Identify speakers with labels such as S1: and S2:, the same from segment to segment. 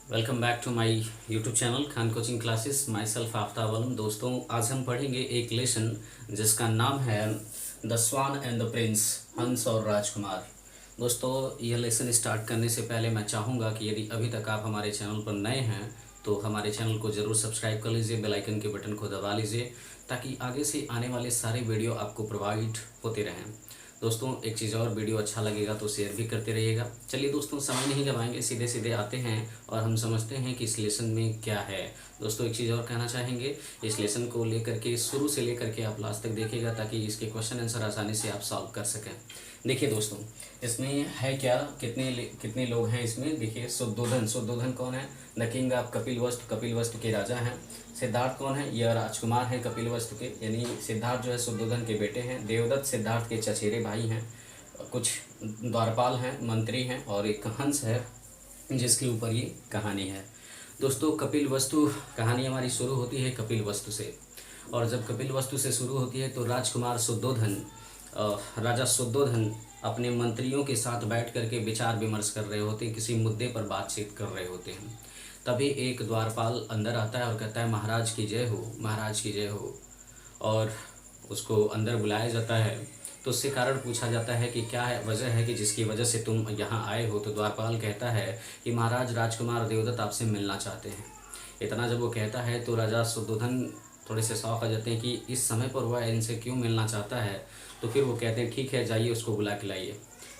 S1: Welcome back to my YouTube channel Khan coaching classes. Myself Aftab Alam. दोस्तों, आज हम पढ़ेंगे एक लेसन जिसका नाम है the swan and the prince, हंस और राजकुमार। दोस्तों, यह लेसन स्टार्ट करने से पहले मैं चाहूँगा कि यदि अभी तक आप हमारे चैनल पर नए हैं तो हमारे चैनल को ज़रूर सब्सक्राइब कर लीजिए, बेल आइकन के बटन को दबा लीजिए ताकि आगे से आने वाले सारे वीडियो आपको प्रोवाइड होते रहें। दोस्तों, एक चीज़ और, वीडियो अच्छा लगेगा तो शेयर भी करते रहिएगा। चलिए दोस्तों, समय नहीं गवाएंगे, सीधे सीधे आते हैं और हम समझते हैं कि इस लेसन में क्या है। दोस्तों, एक चीज़ और कहना चाहेंगे, इस लेसन को लेकर के शुरू से लेकर के आप लास्ट तक देखिएगा ताकि इसके क्वेश्चन आंसर आसानी से आप सॉल्व कर सकें। देखिए दोस्तों, इसमें है क्या, कितने लोग हैं इसमें। देखिए, शुद्धोधन कौन है? The king of Kapilavastu, Kapilavastu के राजा हैं। सिद्धार्थ कौन है? यह राजकुमार हैं कपिलवस्तु के, यानी सिद्धार्थ जो है शुद्धोधन के बेटे हैं। देवदत्त सिद्धार्थ के चचेरे भाई हैं। कुछ द्वारपाल हैं, मंत्री हैं, और एक हंस है जिसके ऊपर ये कहानी है। दोस्तों, कपिलवस्तु कहानी हमारी शुरू होती है कपिलवस्तु से, और जब कपिलवस्तु से शुरू होती है तो राजकुमार शुद्धोधन, राजा शुद्धोधन अपने मंत्रियों के साथ बैठ करके विचार विमर्श कर रहे होते हैं, किसी मुद्दे पर बातचीत कर रहे होते हैं। तभी एक द्वारपाल अंदर आता है और कहता है, महाराज की जय हो, महाराज की जय हो। और उसको अंदर बुलाया जाता है तो उससे कारण पूछा जाता है कि क्या है, वजह है कि जिसकी वजह से तुम यहाँ आए हो। तो द्वारपाल कहता है कि महाराज, राजकुमार देवदत्त आपसे मिलना चाहते हैं। इतना जब वो कहता है तो राजा शुद्धोधन थोड़े से शौक आ जाते हैं कि इस समय पर वह इनसे क्यों मिलना चाहता है। तो फिर वो कहते हैं, ठीक है, जाइए उसको बुला के लाइए।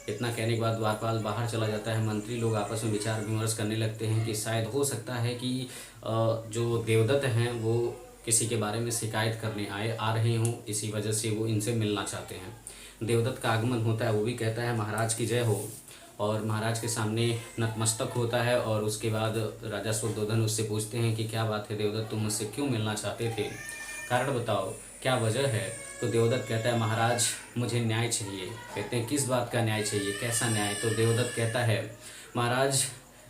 S1: इतना कहने के बाद द्वारपाल बाहर चला जाता है। मंत्री लोग आपस में विचार विमर्श करने लगते हैं कि शायद हो सकता है कि जो देवदत्त हैं वो किसी के बारे में शिकायत करने आ रहे हों, इसी वजह से वो इनसे मिलना चाहते हैं। देवदत्त का आगमन होता है, वो भी कहता है महाराज की जय हो, और महाराज के सामने नतमस्तक होता है। और उसके बाद राजा शुद्धोधन उससे पूछते हैं कि क्या बात है देवदत्त, तुम मुझसे क्यों मिलना चाहते थे, कारण बताओ, क्या वजह है। तो देवदत्त कहता है, महाराज मुझे न्याय चाहिए। कहते हैं, किस बात का न्याय चाहिए, कैसा न्याय। तो देवदत्त कहता है, महाराज,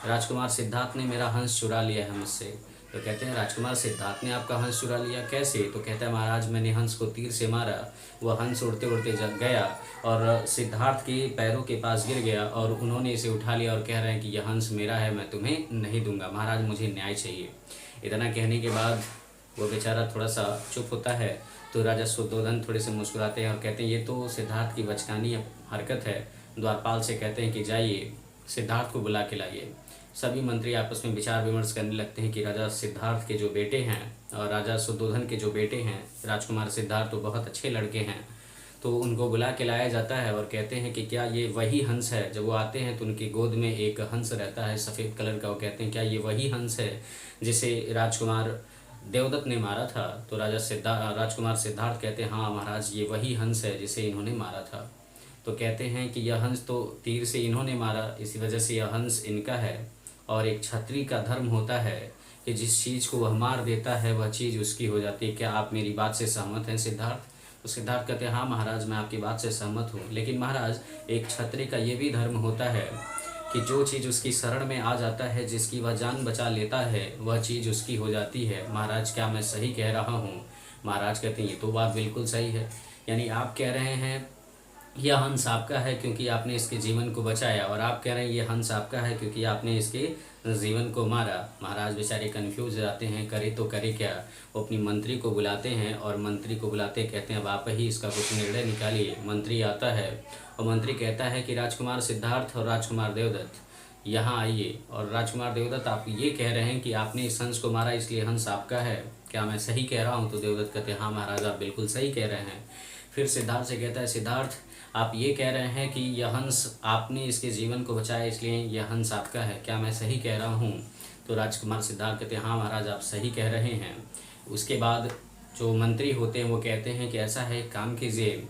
S1: राजकुमार सिद्धार्थ ने मेरा हंस चुरा लिया है मुझसे। तो कहते हैं, राजकुमार सिद्धार्थ ने आपका हंस चुरा लिया, कैसे। तो कहता है, महाराज मैंने हंस को तीर से मारा, वह हंस उड़ते उड़ते जग गया और सिद्धार्थ के पैरों के पास गिर गया, और उन्होंने इसे उठा लिया और कह रहे हैं कि यह हंस मेरा है, मैं तुम्हें नहीं दूंगा, महाराज मुझे न्याय चाहिए। इतना कहने के बाद वो बेचारा थोड़ा सा चुप होता है। तो राजा शुद्धोधन थोड़े से मुस्कुराते हैं और कहते हैं, ये तो सिद्धार्थ की बचकानी हरकत है। द्वारपाल से कहते हैं कि जाइए सिद्धार्थ को बुला के लाइए। सभी मंत्री आपस में विचार विमर्श करने लगते हैं कि राजा सिद्धार्थ के जो बेटे हैं और राजा शुद्धोधन के जो बेटे हैं राजकुमार सिद्धार्थ, तो बहुत अच्छे लड़के हैं। तो उनको बुला के लाया जाता है और कहते हैं कि क्या ये वही हंस है। जब वो आते हैं तो उनकी गोद में एक हंस रहता है सफ़ेद कलर का। वो कहते हैं, क्या ये वही हंस है जिसे राजकुमार देवदत्त ने मारा था। तो राजकुमार सिद्धार्थ कहते हैं, हाँ महाराज, ये वही हंस है जिसे इन्होंने मारा था। तो कहते हैं कि यह हंस तो तीर से इन्होंने मारा, इसी वजह से यह हंस इनका है। और एक क्षत्रिय का धर्म होता है कि जिस चीज़ को वह मार देता है वह चीज़ उसकी हो जाती है। क्या आप मेरी बात से सहमत हैं सिद्धार्थ। तो सिद्धार्थ कहते हैं, हाँ महाराज, मैं आपकी बात से सहमत हूँ, लेकिन महाराज एक क्षत्रिय का ये भी धर्म होता है कि जो चीज़ उसकी शरण में आ जाता है, जिसकी वह जान बचा लेता है, वह चीज़ उसकी हो जाती है। महाराज, क्या मैं सही कह रहा हूँ। महाराज कहते हैं, ये तो बात बिल्कुल सही है। यानी आप कह रहे हैं यह हंस आपका है क्योंकि आपने इसके जीवन को बचाया, और आप कह रहे हैं ये हंस आपका है क्योंकि आपने इसके जीवन को मारा। महाराज बेचारे कंफ्यूज हो जाते हैं, करे तो करे क्या। वो अपनी मंत्री को बुलाते हैं और मंत्री को बुलाते कहते हैं, अब आप ही इसका कुछ निर्णय निकालिए। मंत्री आता है और मंत्री कहता है कि राजकुमार सिद्धार्थ और राजकुमार देवदत्त यहाँ आइए। और राजकुमार देवदत्त, आप ये कह रहे हैं कि आपने इस हंस को मारा इसलिए हंस आपका है, क्या मैं सही कह रहा हूँ। तो देवदत्त कहते हैं, हाँ महाराज, आप बिल्कुल सही कह रहे हैं। फिर सिद्धार्थ से कहता है, सिद्धार्थ, आप ये कह रहे हैं कि यह हंस आपने इसके जीवन को बचाया इसलिए यह हंस आपका है, क्या मैं सही कह रहा हूँ। तो राजकुमार सिद्धार्थ कहते हैं, हाँ महाराज, आप सही कह रहे हैं। उसके बाद जो मंत्री होते हैं वो कहते हैं कि ऐसा है, काम कीजिए,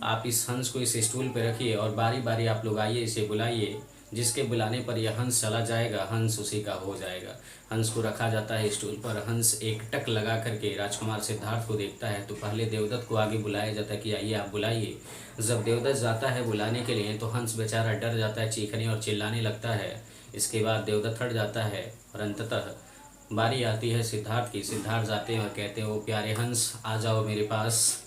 S1: आप इस हंस को इस स्टूल पर रखिए और बारी बारी आप लोग आइए, इसे बुलाइए, जिसके बुलाने पर यह हंस चला जाएगा, हंस उसी का हो जाएगा। हंस को रखा जाता है स्टूल पर। हंस एक टक लगा करके राजकुमार सिद्धार्थ को देखता है। तो पहले देवदत्त को आगे बुलाया जाता है कि आइए आप बुलाइए। जब देवदत्त जाता है बुलाने के लिए तो हंस बेचारा डर जाता है, चीखने और चिल्लाने लगता है। इसके बाद देवदत्त हट जाता है और अंततः बारी आती है सिद्धार्थ की। सिद्धार्थ जाते हैं और कहते हैं, वो प्यारे हंस, आ जाओ मेरे पास।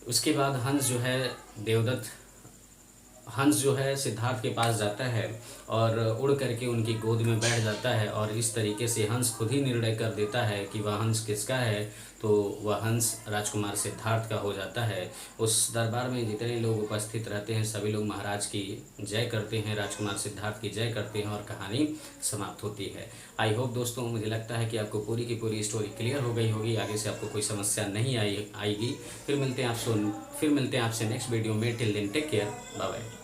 S1: उसके बाद हंस जो है देवदत्त हंस जो है सिद्धार्थ के पास जाता है और उड़ करके उनकी गोद में बैठ जाता है, और इस तरीके से हंस खुद ही निर्णय कर देता है कि वह हंस किसका है, तो वह हंस राजकुमार सिद्धार्थ का हो जाता है। उस दरबार में जितने लोग उपस्थित रहते हैं सभी लोग महाराज की जय करते हैं, राजकुमार सिद्धार्थ की जय करते हैं और कहानी समाप्त होती है। आई होप दोस्तों, मुझे लगता है कि आपको पूरी की पूरी स्टोरी क्लियर हो गई होगी, आगे से आपको कोई समस्या नहीं आएगी। फिर मिलते हैं आपसे नेक्स्ट वीडियो में। Till then take care, bye bye.